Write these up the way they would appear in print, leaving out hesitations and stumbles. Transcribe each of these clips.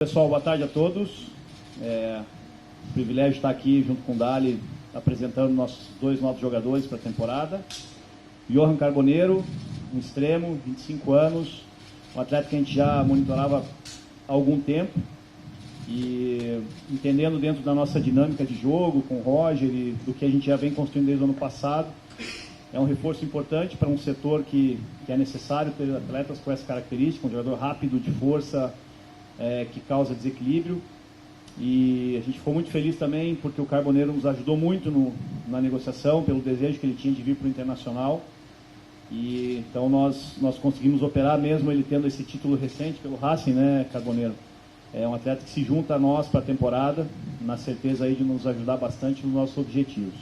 Pessoal, boa tarde a todos. Privilégio estar aqui junto com o Dali, apresentando nossos dois novos jogadores para a temporada. Johan Carboneiro, um extremo, 25 anos, um atleta que a gente já monitorava há algum tempo e entendendo dentro da nossa dinâmica de jogo com o Roger e do que a gente já vem construindo desde o ano passado. É um reforço importante para um setor que é necessário ter atletas com essa característica, um jogador rápido, de força, que causa desequilíbrio. E a gente ficou muito feliz também porque o Carboneiro nos ajudou muito na negociação, pelo desejo que ele tinha de vir para o Internacional. E então nós conseguimos operar mesmo ele tendo esse título recente pelo Racing, né, Carboneiro? É um atleta que se junta a nós para a temporada, na certeza aí de nos ajudar bastante nos nossos objetivos.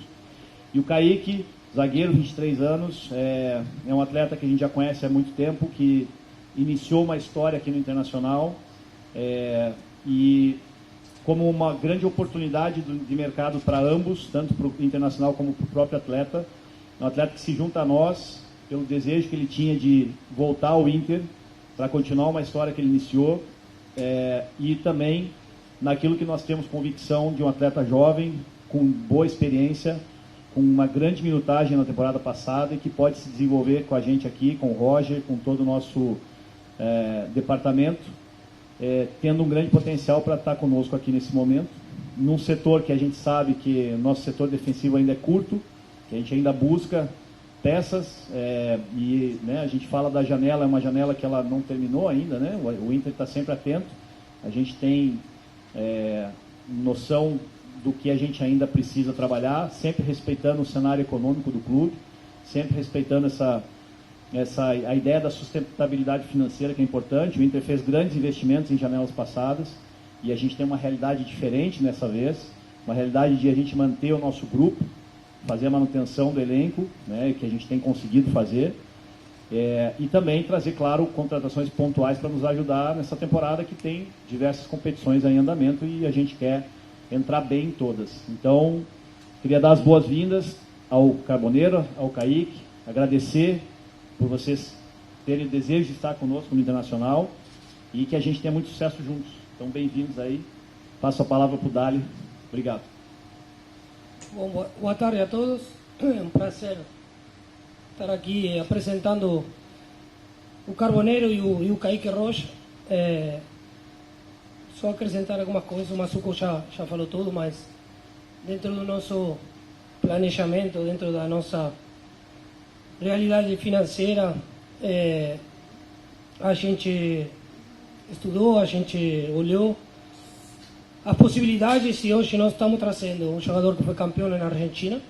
E o Kaique, zagueiro, 23 anos, é um atleta que a gente já conhece há muito tempo, que iniciou uma história aqui no Internacional, e como uma grande oportunidade de mercado para ambos, tanto para o Internacional como para o próprio atleta. É um atleta que se junta a nós pelo desejo que ele tinha de voltar ao Inter para continuar uma história que ele iniciou, e também naquilo que nós temos convicção de um atleta jovem, com boa experiência, com uma grande minutagem na temporada passada e que pode se desenvolver com a gente aqui, com o Roger, com todo o nosso departamento, tendo um grande potencial para estar conosco aqui nesse momento, num setor que a gente sabe que nosso setor defensivo ainda é curto, que a gente ainda busca peças, e né, a gente fala da janela, é uma janela que ela não terminou ainda, né? O Inter está sempre atento, a gente tem noção do que a gente ainda precisa trabalhar, sempre respeitando o cenário econômico do clube, sempre respeitando a ideia da sustentabilidade financeira, que é importante. O Inter fez grandes investimentos em janelas passadas e a gente tem uma realidade diferente nessa vez, uma realidade de a gente manter o nosso grupo, fazer a manutenção do elenco, né, que a gente tem conseguido fazer, e também trazer, claro, contratações pontuais para nos ajudar nessa temporada que tem diversas competições em andamento e a gente quer entrar bem em todas. Então, queria dar as boas-vindas ao Carboneiro, ao Kaique, agradecer por vocês terem o desejo de estar conosco no Internacional e que a gente tenha muito sucesso juntos. Então, bem-vindos aí. Passo a palavra para o Dali. Obrigado. Bom, boa tarde a todos. É um prazer estar aqui apresentando o Carboneiro e o Kaique Rocha. Só acrescentar algumas coisas, o Massuco já falou tudo, mas dentro do nosso planejamento, dentro da nossa realidade financeira, a gente estudou, a gente olhou as possibilidades e hoje nós estamos trazendo um jogador que foi campeão na Argentina,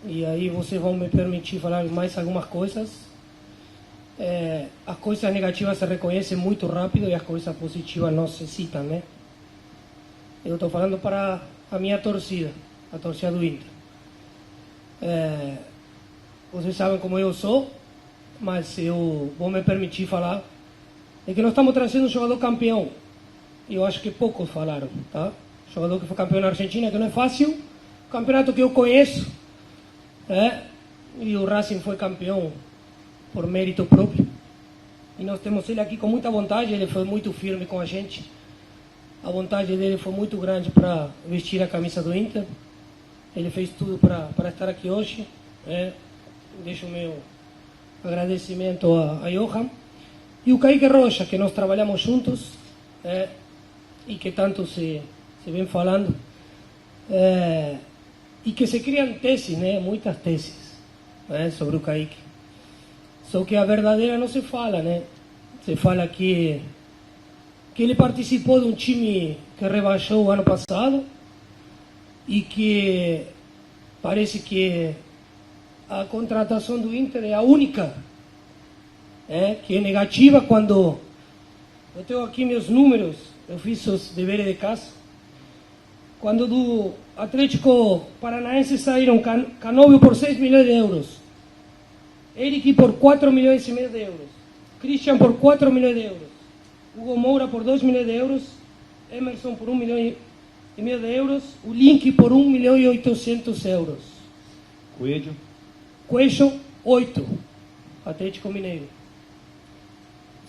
e aí vocês vão me permitir falar mais algumas coisas. As coisas negativas se reconhecem muito rápido e as coisas positivas não se citam, né? Eu estou falando para a minha torcida, a torcida do Inter. Vocês sabem como eu sou, mas eu vou me permitir falar é que nós estamos trazendo um jogador campeão. E eu acho que poucos falaram, tá? Jogador que foi campeão na Argentina, que não é fácil, campeonato que eu conheço, e o Racing foi campeão por mérito próprio. E nós temos ele aqui com muita vontade, ele foi muito firme com a gente. A vontade dele foi muito grande para vestir a camisa do Inter. Ele fez tudo para estar aqui hoje. Deixo o meu agradecimento a Johan. E o Kaique Rocha, que nós trabalhamos juntos, e que tanto se vem falando, e que se criam teses, né? Muitas teses, sobre o Kaique. Só que a verdadeira não se fala, né? Se fala que ele participou de um time que rebaixou o ano passado e que parece que a contratação do Inter é a única, que é negativa. Quando eu tenho aqui meus números, eu fiz os deveres de casa. Quando do Atlético Paranaense saíram Canovio por 6 milhões de euros, Eric por 4 milhões e meio de euros, Christian por 4 milhões de euros, Hugo Moura por 2 milhões de euros, Emerson por 1 milhão e meio de euros, o Link por 1 milhão e 800 euros. Coelho, 8, Atlético Mineiro.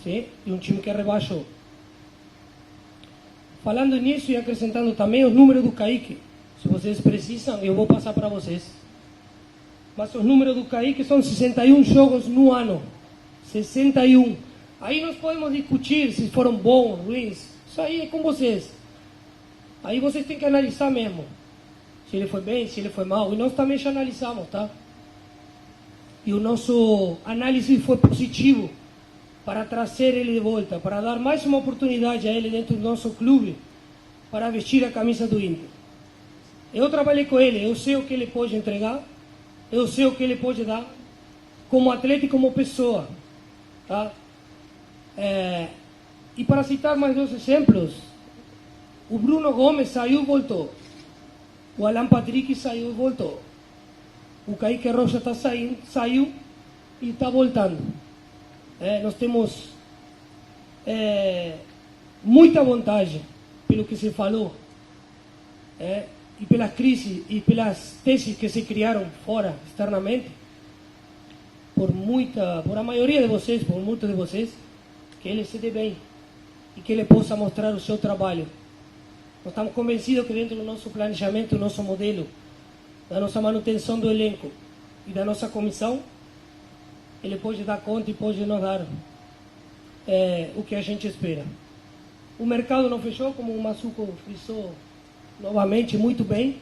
sim? De um time que rebaixou. Falando nisso e acrescentando também os números do Kaique, se vocês precisam, eu vou passar para vocês. Mas os números do Kaique são 61 jogos no ano. 61. Aí nós podemos discutir se foram bons, ruins. Isso aí é com vocês. Aí vocês têm que analisar mesmo. Se ele foi bem, se ele foi mal. E nós também já analisamos, tá? E o nosso análise foi positivo para trazer ele de volta, para dar mais uma oportunidade a ele dentro do nosso clube, para vestir a camisa do Inter. Eu trabalhei com ele, eu sei o que ele pode entregar, eu sei o que ele pode dar, como atleta e como pessoa. Tá? E para citar mais dois exemplos, o Bruno Gomes saiu e voltou. O Alan Patrick saiu e voltou. O Kaique Rocha está saiu e está voltando. Nós temos muita vontade pelo que se falou, e pela crise e pelas teses que se criaram fora, externamente, por a maioria de vocês, por muitos de vocês, que ele se dê bem e que ele possa mostrar o seu trabalho. Nós estamos convencidos que dentro do nosso planejamento, do nosso modelo, da nossa manutenção do elenco e da nossa comissão, ele pode dar conta e pode nos dar o que a gente espera. O mercado não fechou, como o Massuco frisou novamente muito bem.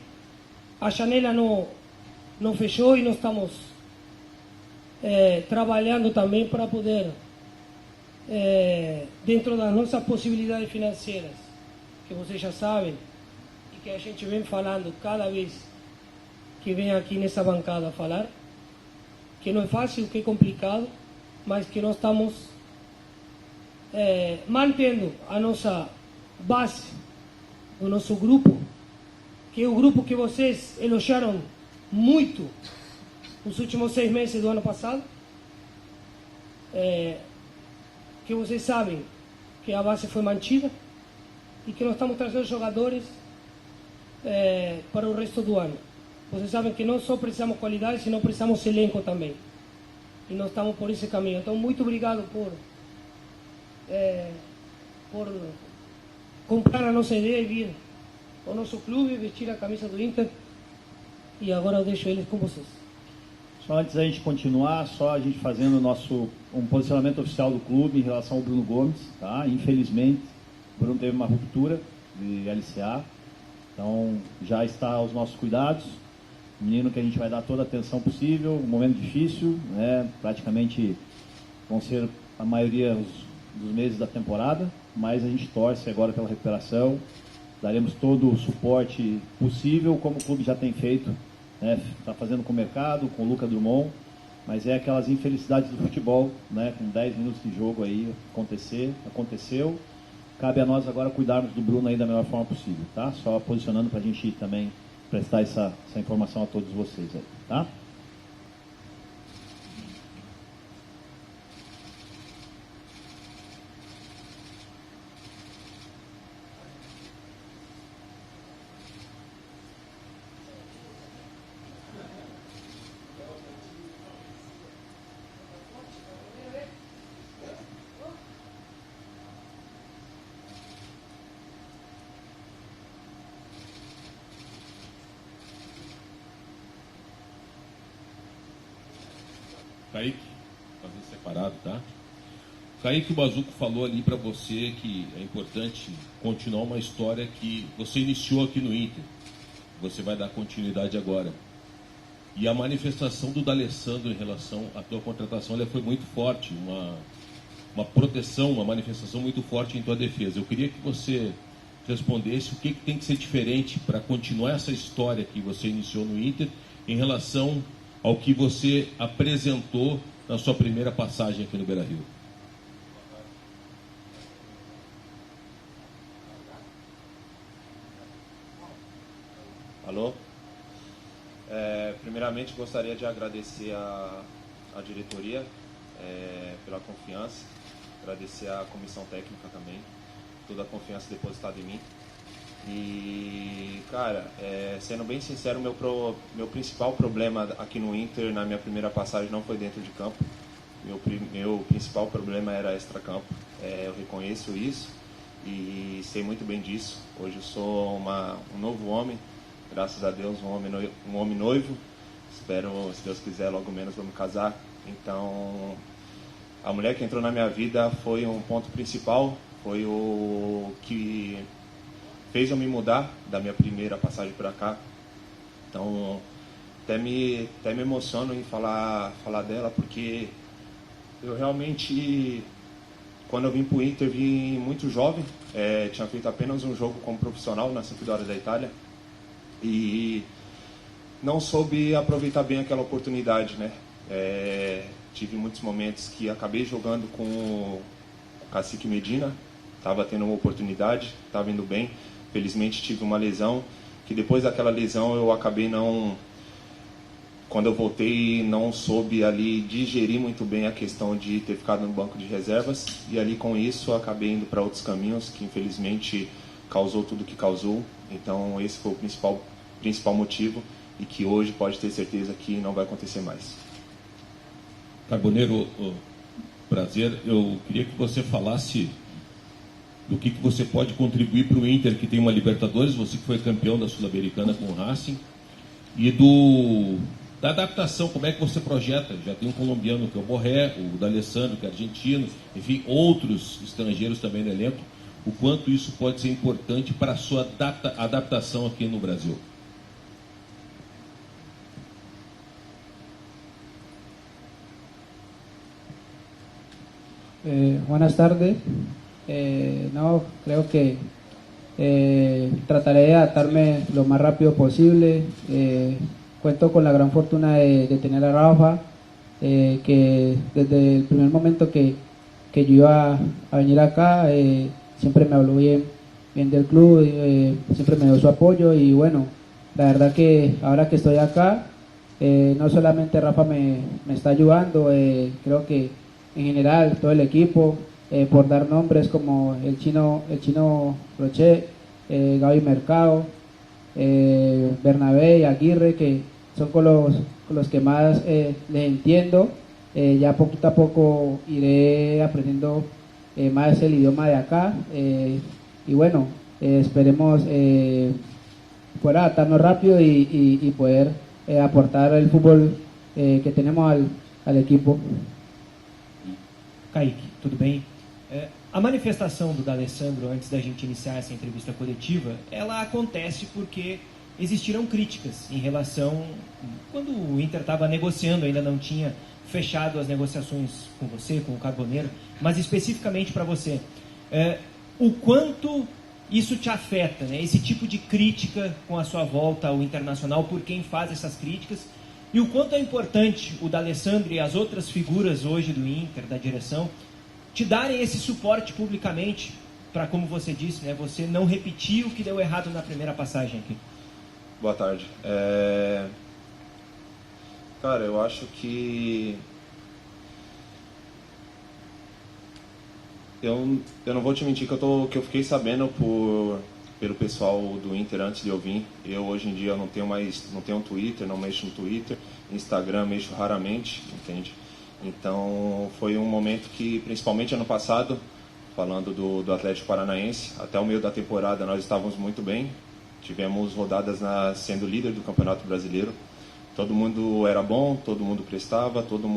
A janela não fechou e nós estamos trabalhando também para poder, dentro das nossas possibilidades financeiras, que vocês já sabem e que a gente vem falando cada vez que vem aqui nessa bancada falar, que não é fácil, que é complicado, mas que nós estamos mantendo a nossa base, o nosso grupo, que é o grupo que vocês elogiaram muito nos últimos 6 meses do ano passado, que vocês sabem que a base foi mantida e que nós estamos trazendo jogadores para o resto do ano. Vocês sabem que não só precisamos qualidade, senão precisamos elenco também. E nós estamos por esse caminho. Então, muito obrigado por comprar a nossa ideia e vir ao nosso clube, vestir a camisa do Inter. E agora eu deixo eles com vocês. Só antes da gente continuar, só a gente fazendo um posicionamento oficial do clube em relação ao Bruno Gomes. Tá? Infelizmente, o Bruno teve uma ruptura de LCA. Então, já está aos nossos cuidados. Menino que a gente vai dar toda a atenção possível, um momento difícil, né? Praticamente vão ser a maioria dos meses da temporada, mas a gente torce agora pela recuperação, daremos todo o suporte possível, como o clube já tem feito, né? Está fazendo com o mercado, com o Luca Drummond, mas é aquelas infelicidades do futebol, né? Com 10 minutos de jogo aí aconteceu, cabe a nós agora cuidarmos do Bruno aí da melhor forma possível, tá? Só posicionando para a gente também prestar essa informação a todos vocês aí, tá? Kaique, fazer separado, tá? Kaique, o Bazuco falou ali para você que é importante continuar uma história que você iniciou aqui no Inter. Você vai dar continuidade agora. E a manifestação do D'Alessandro em relação à tua contratação, ela foi muito forte, uma proteção, uma manifestação muito forte em tua defesa. Eu queria que você respondesse o que tem que ser diferente para continuar essa história que você iniciou no Inter em relação ao que você apresentou na sua primeira passagem aqui no Beira-Rio. Alô? Primeiramente, gostaria de agradecer a diretoria pela confiança, agradecer a comissão técnica também, toda a confiança depositada em mim. E, cara, sendo bem sincero, meu principal problema aqui no Inter, na minha primeira passagem, não foi dentro de campo, Meu principal problema era extracampo. Eu reconheço isso e sei muito bem disso. Hoje eu sou um novo homem, graças a Deus, um homem noivo. Espero, se Deus quiser, logo menos vou me casar. Então, a mulher que entrou na minha vida foi um ponto principal, foi o que fez eu me mudar da minha primeira passagem para cá. Então, até me emociono em falar dela, porque eu realmente, quando eu vim para o Inter, vim muito jovem. Tinha feito apenas um jogo como profissional na Sampdoria da Itália e não soube aproveitar bem aquela oportunidade, né? Tive muitos momentos que acabei jogando com o Cacique Medina, estava tendo uma oportunidade, estava indo bem. Felizmente tive uma lesão, que depois daquela lesão eu acabei quando eu voltei, não soube ali digerir muito bem a questão de ter ficado no banco de reservas, e ali com isso eu acabei indo para outros caminhos, que infelizmente causou tudo o que causou. Então esse foi o principal motivo, e que hoje pode ter certeza que não vai acontecer mais. Carboneiro, prazer. Eu queria que você falasse do que você pode contribuir para o Inter, que tem uma Libertadores, você que foi campeão da Sul-Americana com o Racing, e da adaptação, como é que você projeta? Já tem um colombiano que é o Borré, o D'Alessandro, que é argentino, enfim, outros estrangeiros também no elenco. O quanto isso pode ser importante para a sua adaptação aqui no Brasil? Buenas tardes. No, creo que trataré de adaptarme lo más rápido posible. Cuento con la gran fortuna de tener a Rafa, que desde el primer momento que yo iba a venir acá, siempre me habló bien del club, siempre me dio su apoyo, y bueno, la verdad que ahora que estoy acá, no solamente Rafa me está ayudando, creo que en general todo el equipo, por dar nombres como el chino Roche, Gaby Mercado, Bernabé y Aguirre, que son con los que más les entiendo. Ya poquito a poco iré aprendiendo más el idioma de acá, y bueno, esperemos poder adaptarnos rápido y poder aportar el fútbol que tenemos al equipo. Kaique, tudo bem? A manifestação do D'Alessandro, antes da gente iniciar essa entrevista coletiva, ela acontece porque existiram críticas em relação... Quando o Inter estava negociando, ainda não tinha fechado as negociações com você, com o Carboneiro, mas especificamente para você. O quanto isso te afeta, né? Esse tipo de crítica com a sua volta ao Internacional, por quem faz essas críticas, e o quanto é importante o D'Alessandro e as outras figuras hoje do Inter, da direção, te darem esse suporte publicamente para, como você disse, né, você não repetir o que deu errado na primeira passagem aqui. Boa tarde. Cara, eu acho que eu não vou te mentir que eu fiquei sabendo pelo pessoal do Inter antes de eu vir. Eu hoje em dia não tenho Twitter, não mexo no Twitter, Instagram mexo raramente, entende? Então foi um momento que, principalmente ano passado, falando do Atlético Paranaense, até o meio da temporada nós estávamos muito bem, tivemos rodadas sendo líder do Campeonato Brasileiro, todo mundo era bom, todo mundo prestava, todos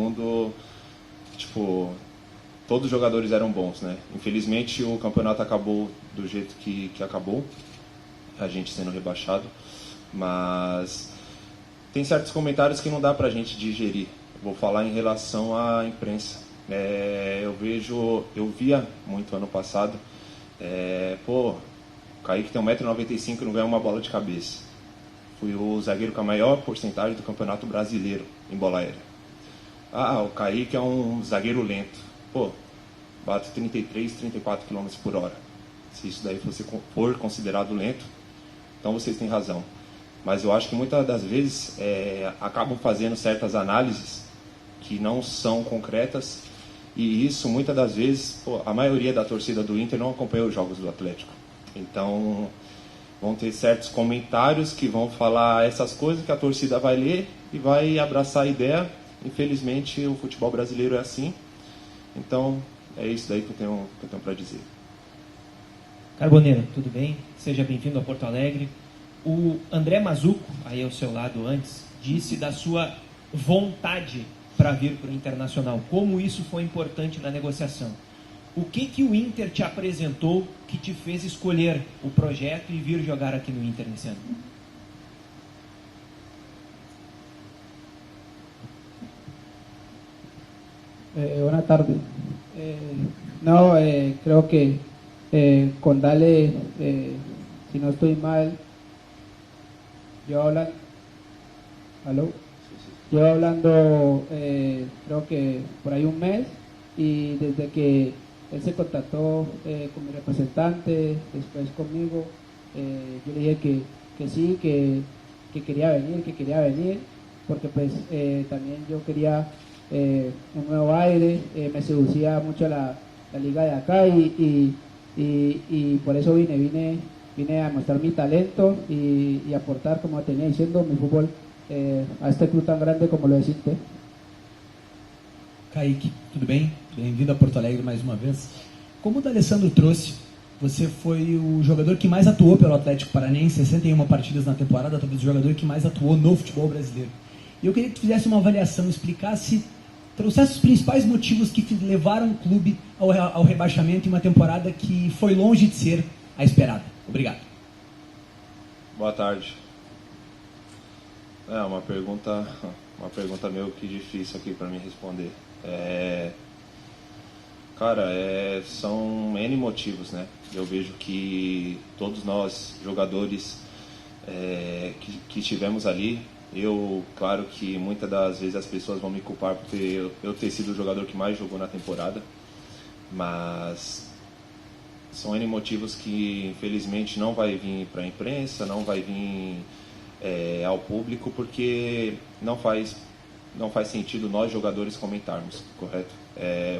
os jogadores eram bons, né? Infelizmente o campeonato acabou do jeito que acabou, a gente sendo rebaixado, mas tem certos comentários que não dá pra gente digerir. Vou falar em relação à imprensa. Eu via muito ano passado, o Kaique tem 1,95 m e não ganha uma bola de cabeça. Fui o zagueiro com a maior porcentagem do Campeonato Brasileiro em bola aérea. O Kaique é um zagueiro lento. Bate 33, 34 km por hora. Se isso daí for considerado lento, então vocês têm razão. Mas eu acho que muitas das vezes acabam fazendo certas análises que não são concretas, e isso muitas das vezes a maioria da torcida do Inter não acompanha os jogos do Atlético. Então vão ter certos comentários que vão falar essas coisas que a torcida vai ler e vai abraçar a ideia infelizmente o futebol brasileiro é assim. Então é isso daí que eu tenho para dizer. Carboneiro, tudo bem? Seja bem-vindo a Porto Alegre. O André Mazzuco, aí ao seu lado antes, disse da sua vontade para vir para o Internacional. Como isso foi importante na negociação. O que o Inter te apresentou que te fez escolher o projeto e vir jogar aqui no Inter nesse ano? Buenas tardes. No, creo que con Dale, si no estoy mal, llevo hablando creo que por ahí un mes, y desde que él se contactó con mi representante, después conmigo, yo le dije que sí, que quería venir, porque pues también yo quería un nuevo aire, me seducía mucho la liga de acá, y por eso vine a mostrar mi talento y aportar, como tenía diciendo, mi fútbol a este club tan grande como lo es Inter. Kaique, tudo bem? Bem-vindo a Porto Alegre mais uma vez. Como o D'Alessandro trouxe, você foi o jogador que mais atuou pelo Atlético Paranaense, 61 partidas na temporada, talvez o jogador que mais atuou no futebol brasileiro. E eu queria que tu fizesse uma avaliação, explicasse, trouxesse os principais motivos que levaram o clube ao rebaixamento em uma temporada que foi longe de ser a esperada. Obrigado. Boa tarde. É uma pergunta meio que difícil aqui para mim responder. Cara, são N motivos, né? Eu vejo que todos nós, jogadores que estivemos ali, claro que muitas das vezes as pessoas vão me culpar por eu ter sido o jogador que mais jogou na temporada, mas são N motivos que infelizmente não vai vir para a imprensa, não vai vir ao público, porque não faz sentido nós jogadores comentarmos, correto?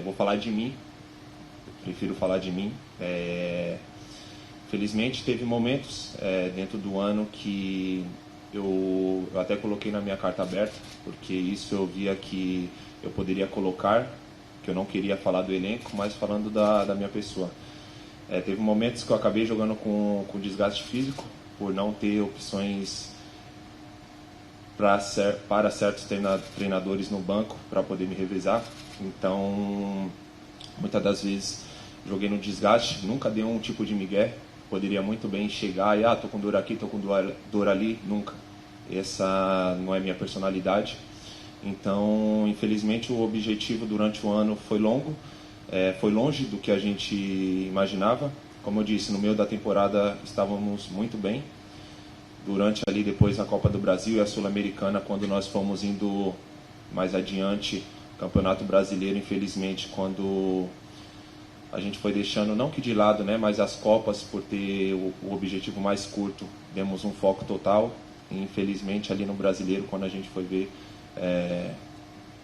Vou falar de mim, prefiro falar de mim. Felizmente teve momentos dentro do ano que eu até coloquei na minha carta aberta, porque isso eu via que eu poderia colocar, que eu não queria falar do elenco, mas falando da minha pessoa. Teve momentos que eu acabei jogando com desgaste físico, por não ter opções para certos treinadores no banco para poder me revezar. Então, muitas das vezes joguei no desgaste, nunca dei um tipo de migué. Poderia muito bem chegar e tô com dor aqui, tô com dor ali, nunca. Essa não é minha personalidade. Então, infelizmente, o objetivo durante o ano foi longo, foi longe do que a gente imaginava. Como eu disse, no meio da temporada estávamos muito bem. Durante ali, depois a Copa do Brasil e a Sul-Americana, quando nós fomos indo mais adiante, Campeonato Brasileiro, infelizmente, quando a gente foi deixando, não que de lado, né, mas as Copas, por ter o objetivo mais curto, demos um foco total. E, infelizmente, ali no Brasileiro, quando a gente foi ver,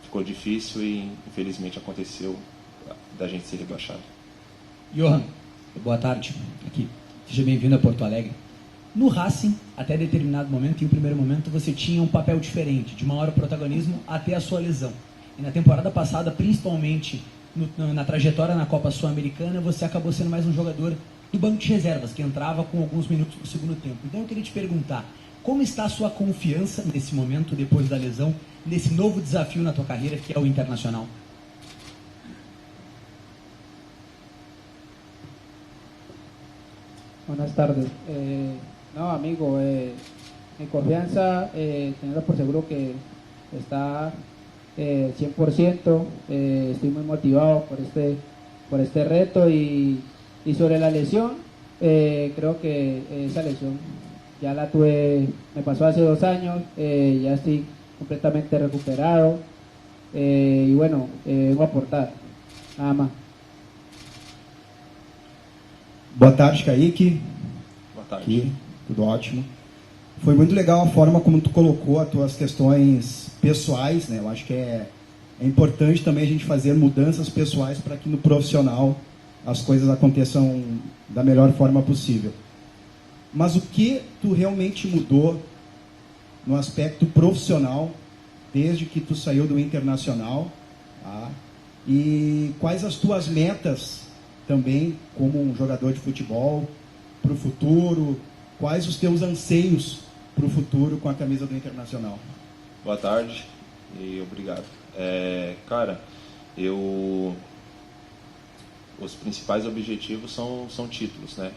ficou difícil e, infelizmente, aconteceu da gente ser rebaixado. Johan, boa tarde. Aqui. Seja bem-vindo a Porto Alegre. No Racing, até determinado momento, em um primeiro momento, você tinha um papel diferente, de maior protagonismo até a sua lesão. E na temporada passada, principalmente na trajetória na Copa Sul-Americana, você acabou sendo mais um jogador do banco de reservas, que entrava com alguns minutos no segundo tempo. Então eu queria te perguntar, como está a sua confiança nesse momento, depois da lesão, nesse novo desafio na tua carreira, que é o Internacional? Buenas tardes. No, amigo, mi confianza, tenerlo por seguro que está 100%. Estoy muy motivado por este reto, y sobre la lesión, creo que esa lesión ya la tuve, me pasó hace 2 años, ya estoy completamente recuperado, y bueno, vengo a aportar, nada más. Boa tarde, Kaique. Boa tarde. Aqui, tudo ótimo. Foi muito legal a forma como tu colocou as tuas questões pessoais, né? Eu acho que é importante também a gente fazer mudanças pessoais para que no profissional as coisas aconteçam da melhor forma possível. Mas o que tu realmente mudou no aspecto profissional desde que tu saiu do Internacional, tá? E quais as tuas metas também como um jogador de futebol para o futuro? Quais os teus anseios para o futuro com a camisa do Internacional? Boa tarde e obrigado. Cara, os principais objetivos são títulos, né?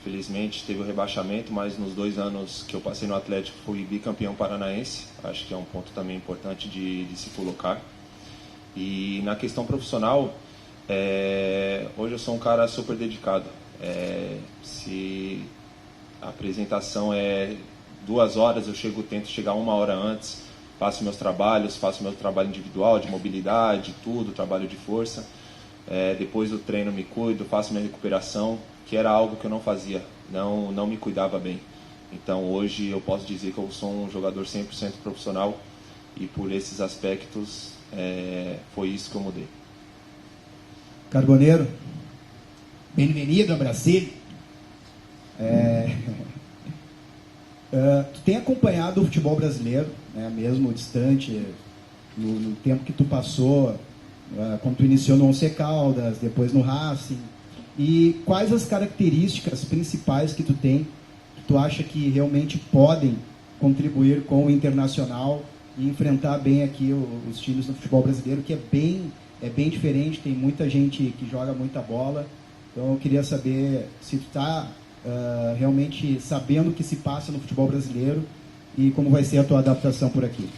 Felizmente teve o rebaixamento, mas nos 2 anos que eu passei no Atlético fui bicampeão paranaense. Acho que é um ponto também importante de se colocar. E na questão profissional, hoje eu sou um cara super dedicado. Se a apresentação é 2 horas, eu tento chegar 1 hora antes, faço meus trabalhos, faço meu trabalho individual, de mobilidade, tudo, trabalho de força. Depois do treino me cuido, faço minha recuperação, que era algo que eu não fazia, não me cuidava bem. Então hoje eu posso dizer que eu sou um jogador 100% profissional e por esses aspectos foi isso que eu mudei. Carboneiro? Bem-vindo a Brasília. Tu tem acompanhado o futebol brasileiro, né, mesmo distante, no tempo que tu passou, quando tu iniciou no Once Caldas, depois no Racing, e quais as características principais que tu tem, que tu acha que realmente podem contribuir com o Internacional e enfrentar bem aqui os times do futebol brasileiro, que é bem diferente, tem muita gente que joga muita bola. Então eu queria saber se tu está realmente sabendo o que se passa no futebol brasileiro e como vai ser a tua adaptação por aqui.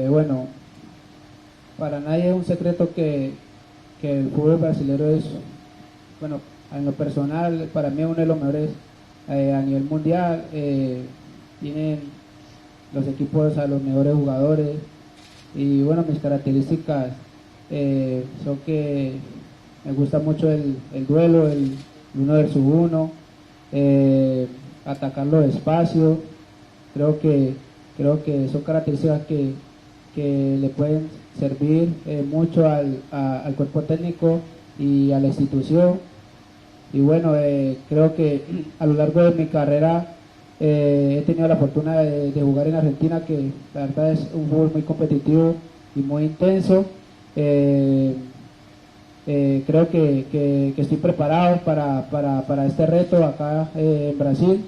Bueno, para nadie es un secreto que el fútbol brasileño es, bueno, en lo personal, para mí es uno de los mejores a nivel mundial. Tienen los equipos a los mejores jugadores y bueno, mis características son que me gusta mucho el duelo, el 1 versus 1, atacarlo despacio. Creo que son características que le pueden servir mucho al cuerpo técnico y a la institución. Y bueno, creo que a lo largo de mi carrera he tenido la fortuna de jugar en Argentina, que la verdad es un fútbol muy competitivo y muy intenso. Creo que estoy preparado para este reto acá en Brasil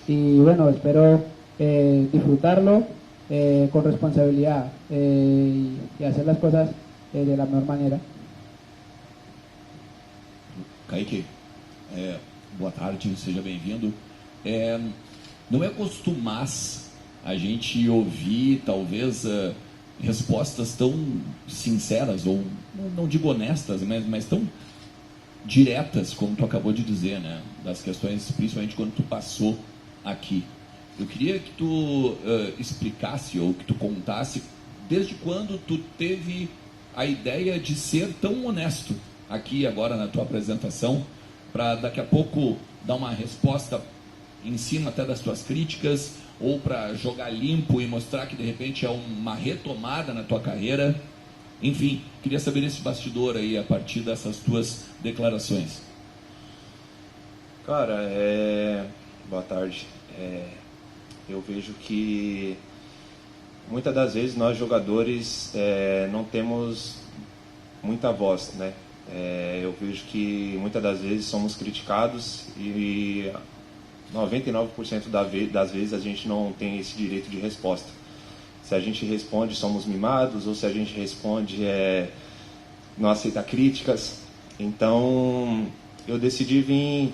y bueno, espero disfrutarlo con responsabilidad y hacer las cosas de la mejor manera. Kaique, boa tarde, seja bem-vindo. Não é costumaz a gente ouvir, talvez, respostas tão sinceras, ou não digo honestas, mas tão diretas, como tu acabou de dizer, né? Das questões, principalmente quando tu passou aqui. Eu queria que tu explicasse, ou que tu contasse, desde quando tu teve a ideia de ser tão honesto aqui agora na tua apresentação, para daqui a pouco dar uma resposta em cima até das tuas críticas, ou para jogar limpo e mostrar que de repente é uma retomada na tua carreira. Enfim, queria saber esse bastidor aí a partir dessas tuas declarações. Cara, boa tarde. Eu vejo que muitas das vezes nós jogadores não temos muita voz, né? Eu vejo que muitas das vezes somos criticados e 99% das vezes a gente não tem esse direito de resposta. Se a gente responde, somos mimados, ou se a gente responde, não aceita críticas. Então, eu decidi vir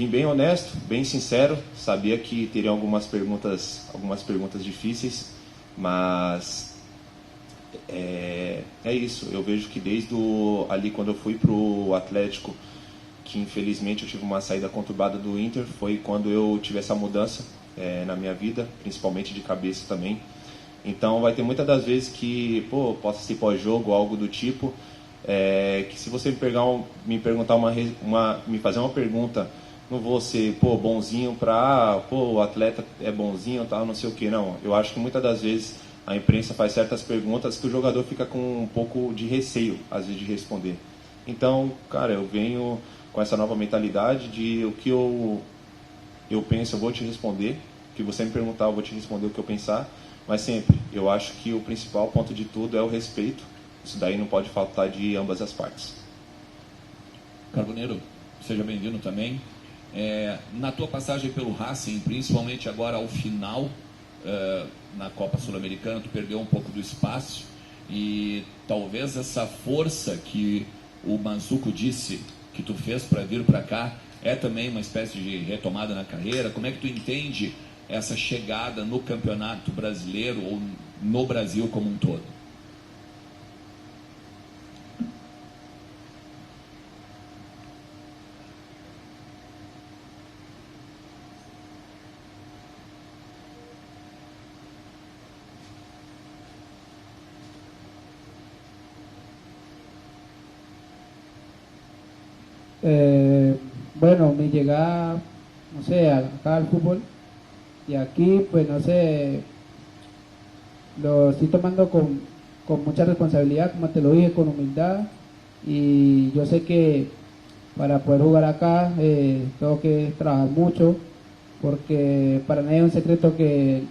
bem honesto, bem sincero. Sabia que teria algumas perguntas difíceis, mas é isso. Eu vejo que desde ali quando eu fui pro Atlético, que infelizmente eu tive uma saída conturbada do Inter, foi quando eu tive essa mudança na minha vida, principalmente de cabeça também. Então vai ter muitas das vezes que possa ser pós-jogo, algo do tipo, que se você me perguntar me fazer uma pergunta, não vou ser bonzinho para o atleta é bonzinho, tal, não sei o que, não. Eu acho que muitas das vezes a imprensa faz certas perguntas que o jogador fica com um pouco de receio, às vezes, de responder. Então, cara, eu venho com essa nova mentalidade de o que eu penso, eu vou te responder. O que você me perguntar, eu vou te responder o que eu pensar. Mas sempre, eu acho que o principal ponto de tudo é o respeito. Isso daí não pode faltar de ambas as partes. Carboneiro, seja bem-vindo também. Na tua passagem pelo Racing, principalmente agora ao final, na Copa Sul-Americana, tu perdeu um pouco do espaço e talvez essa força que o Mazzuco disse que tu fez para vir para cá é também uma espécie de retomada na carreira. Como é que tu entende essa chegada no Campeonato Brasileiro ou no Brasil como um todo? Bueno, mi llegada, no sé, acá al fútbol y aquí, pues no sé, lo estoy tomando con mucha responsabilidad, como te lo dije, con humildad, y yo sé que para poder jugar acá tengo que trabajar mucho, porque para nadie es un secreto que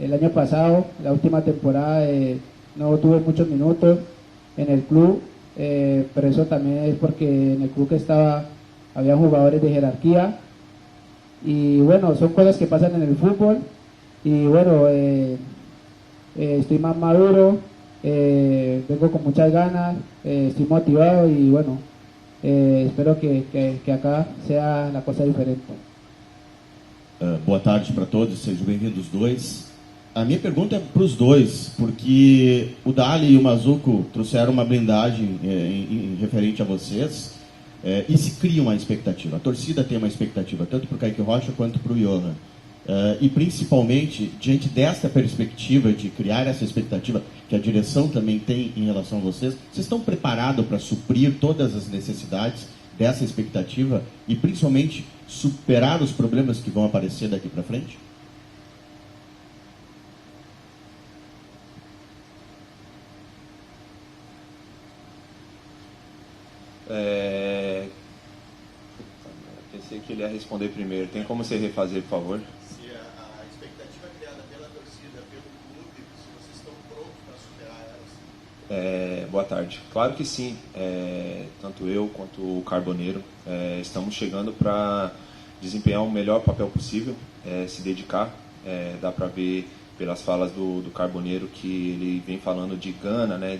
el año pasado, la última temporada, no tuve muchos minutos en el club. Pero eso también es porque en el club que estaba había jugadores de jerarquía y bueno, son cosas que pasan en el fútbol y bueno, estoy más maduro, vengo con muchas ganas, estoy motivado y bueno, espero que acá sea la cosa diferente. Boa tarde para todos, sejam bem-vindos os dois. A minha pergunta é para os dois, porque o Dali e o Mazzuco trouxeram uma blindagem referente a vocês e se cria uma expectativa. A torcida tem uma expectativa, tanto para o Kaique Rocha quanto para o Johan. E principalmente, diante desta perspectiva de criar essa expectativa que a direção também tem em relação a vocês, vocês estão preparados para suprir todas as necessidades dessa expectativa e principalmente superar os problemas que vão aparecer daqui para frente? Pensei que ele ia responder primeiro. Tem como você refazer, por favor? Se a expectativa criada pela torcida, pelo clube, se vocês estão prontos para superar elas? Boa tarde. Claro que sim. Tanto eu quanto o Carboneiro estamos chegando para desempenhar o melhor papel possível, se dedicar. Dá para ver pelas falas do Carboneiro que ele vem falando de gana, né,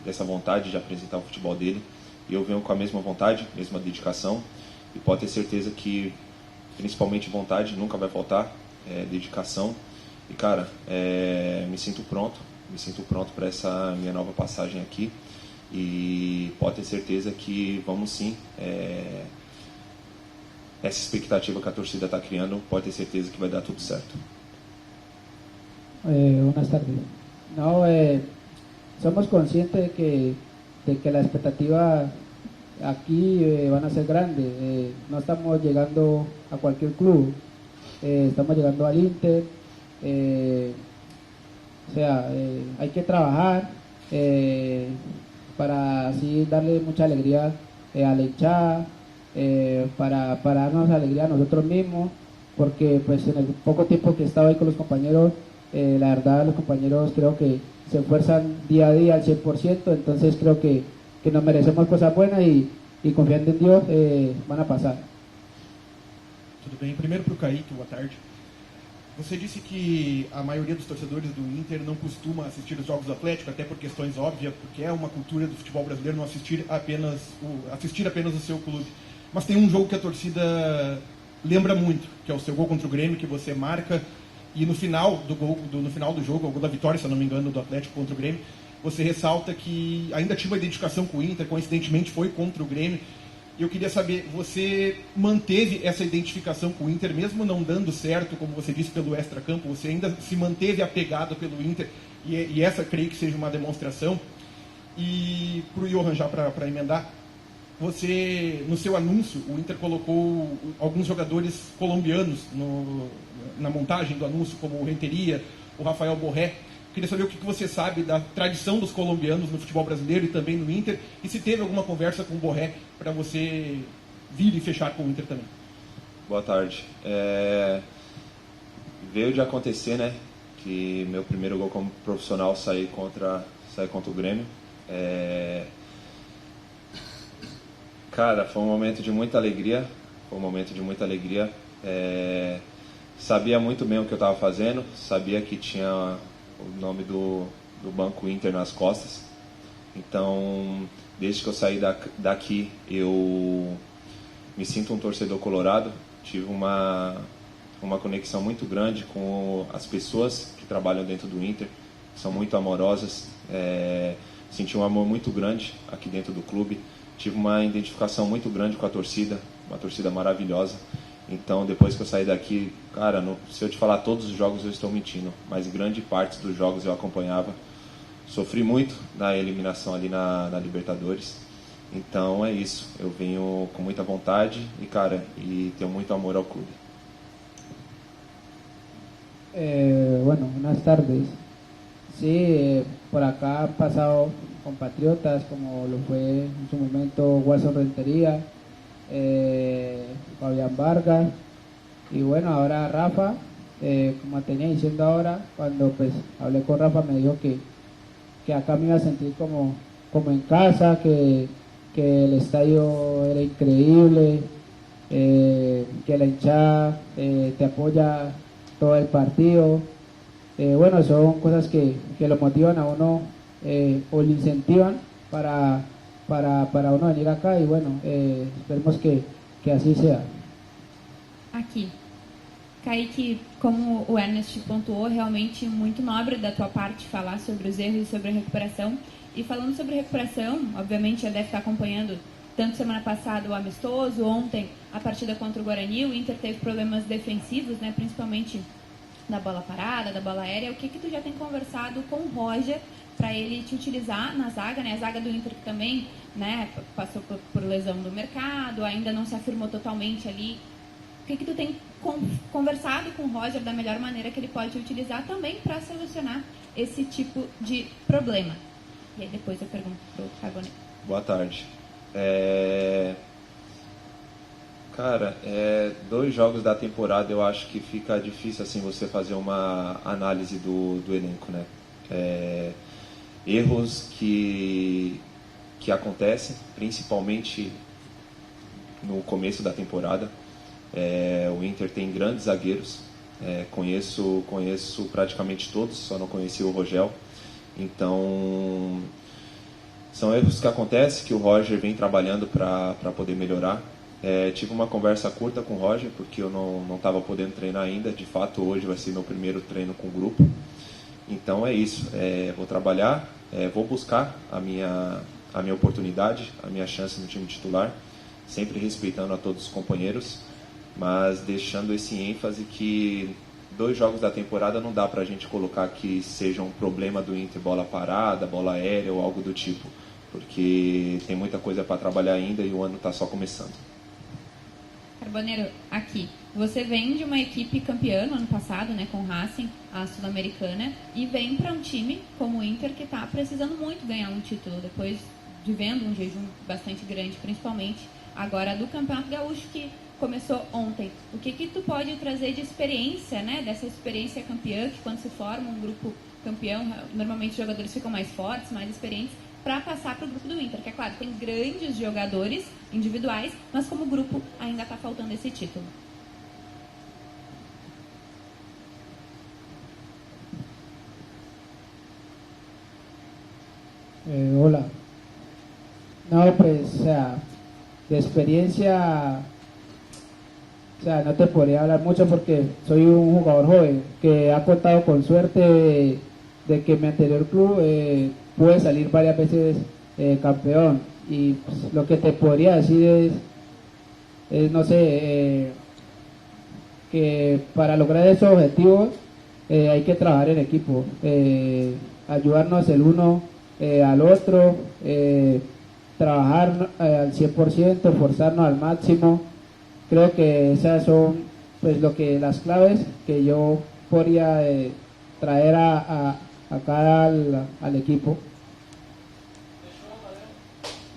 dessa vontade de apresentar o futebol dele. E eu venho com a mesma vontade, mesma dedicação. E pode ter certeza que, principalmente vontade, nunca vai faltar, dedicação. E, cara, me sinto pronto para essa minha nova passagem aqui. E pode ter certeza que vamos sim, essa expectativa que a torcida está criando, pode ter certeza que vai dar tudo certo. Buenas tardes. No, somos conscientes de que las expectativas aquí van a ser grandes. No estamos llegando a cualquier club, estamos llegando al Inter. O sea, hay que trabajar para así darle mucha alegría a la hinchada, para darnos alegría a nosotros mismos, porque pues en el poco tiempo que he estado ahí con los compañeros, la verdad los compañeros creo que se esfuerzan día a día al 100%, entonces creo que nos merecemos cosas buenas y confiando en Dios van a passar. Tudo bem? Primeiro para o Kaique, boa tarde. Você disse que a maioria dos torcedores do Inter não costuma assistir os jogos do Atlético, até por questões óbvias, porque é uma cultura do futebol brasileiro não assistir apenas o seu clube. Mas tem um jogo que a torcida lembra muito, que é o seu gol contra o Grêmio, que você marca, e no final do jogo, o gol da vitória, se eu não me engano, do Atlético contra o Grêmio, você ressalta que ainda tinha uma identificação com o Inter, coincidentemente foi contra o Grêmio. E eu queria saber, você manteve essa identificação com o Inter, mesmo não dando certo, como você disse, pelo extracampo, você ainda se manteve apegado pelo Inter, e essa creio que seja uma demonstração. E para o Johan, já para emendar, você, no seu anúncio, o Inter colocou alguns jogadores colombianos na montagem do anúncio, como o Renteria, o Rafael Borré. Queria saber o que você sabe da tradição dos colombianos no futebol brasileiro e também no Inter, e se teve alguma conversa com o Borré para você vir e fechar com o Inter também. Boa tarde. Veio de acontecer, né, que meu primeiro gol como profissional saí contra o Grêmio. Cara, foi um momento de muita alegria. Sabia muito bem o que eu estava fazendo, sabia que tinha o nome do Banco Inter nas costas. Então, desde que eu saí daqui, eu me sinto um torcedor colorado. Tive uma conexão muito grande com as pessoas que trabalham dentro do Inter, que são muito amorosas. Senti um amor muito grande aqui dentro do clube. Tive uma identificação muito grande com a torcida, uma torcida maravilhosa. Então, depois que eu saí daqui, cara, se eu te falar todos os jogos eu estou mentindo, mas grande parte dos jogos eu acompanhava. Sofri muito na eliminação ali na Libertadores. Então é isso, eu venho com muita vontade e, cara, tenho muito amor ao clube. Bueno, buenas tardes. Sí, por acá han pasado compatriotas como lo fue en su momento Watson Rentería, Fabián Vargas y bueno, ahora Rafa. Como tenía diciendo ahora, cuando pues hablé con Rafa me dijo que acá me iba a sentir como en casa, que el estadio era increíble, que la hinchada te apoya todo el partido. Bueno, son cosas que lo motivan a uno o le incentivan para uno venir acá y bueno, esperemos que así sea. Aqui. Kaique, como o Ernest pontuou, realmente muito nobre da tua parte falar sobre os erros e sobre a recuperação. E falando sobre recuperação, obviamente já deve estar acompanhando tanto semana passada o amistoso, ontem a partida contra o Guarani. O Inter teve problemas defensivos, né, principalmente da bola parada, da bola aérea. O que tu já tem conversado com o Roger para ele te utilizar na zaga, né? A zaga do Inter que também, né, passou por lesão do mercado, ainda não se afirmou totalmente ali. O que tu tem conversado com o Roger da melhor maneira que ele pode utilizar também para solucionar esse tipo de problema? E aí depois eu pergunto pro Carbonero. Boa tarde. Cara, 2 jogos da temporada eu acho que fica difícil assim você fazer uma análise do elenco, né? Erros que acontecem, principalmente no começo da temporada. O Inter tem grandes zagueiros, conheço praticamente todos, só não conheci o Rogel. Então, são erros que acontecem, que o Roger vem trabalhando para poder melhorar. Tive uma conversa curta com o Roger, porque eu não estava podendo treinar ainda. De fato, hoje vai ser meu primeiro treino com o grupo. Então é isso, vou trabalhar, vou buscar a minha oportunidade, a minha chance no time titular, sempre respeitando a todos os companheiros, mas deixando esse ênfase que 2 jogos da temporada não dá para a gente colocar que seja um problema do Inter, bola parada, bola aérea ou algo do tipo, porque tem muita coisa para trabalhar ainda e o ano está só começando. Carbonero, aqui, você vem de uma equipe campeã no ano passado, né, com o Racing, a Sul-Americana, e vem para um time como o Inter que está precisando muito ganhar um título, depois de vendo um jejum bastante grande, principalmente agora do Campeonato Gaúcho, que começou ontem. O que tu pode trazer de experiência, né, dessa experiência campeã, que quando se forma um grupo campeão, normalmente os jogadores ficam mais fortes, mais experientes, para passar para o grupo do Inter, que é claro, tem grandes jogadores individuais, mas como grupo ainda está faltando esse título. Hola. No, pues, o sea, de experiencia, o sea, no te podría hablar mucho porque soy un jugador joven que ha contado con suerte de que mi anterior club pude salir varias veces campeón, y pues, lo que te podría decir es no sé, que para lograr esos objetivos hay que trabajar en equipo, ayudarnos el uno al otro, trabajar al 100%, forzarnos al máximo. Creo que esas son pues las claves que yo podría traer acá al equipo.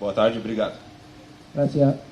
Boa tarde, obrigado. Gracias.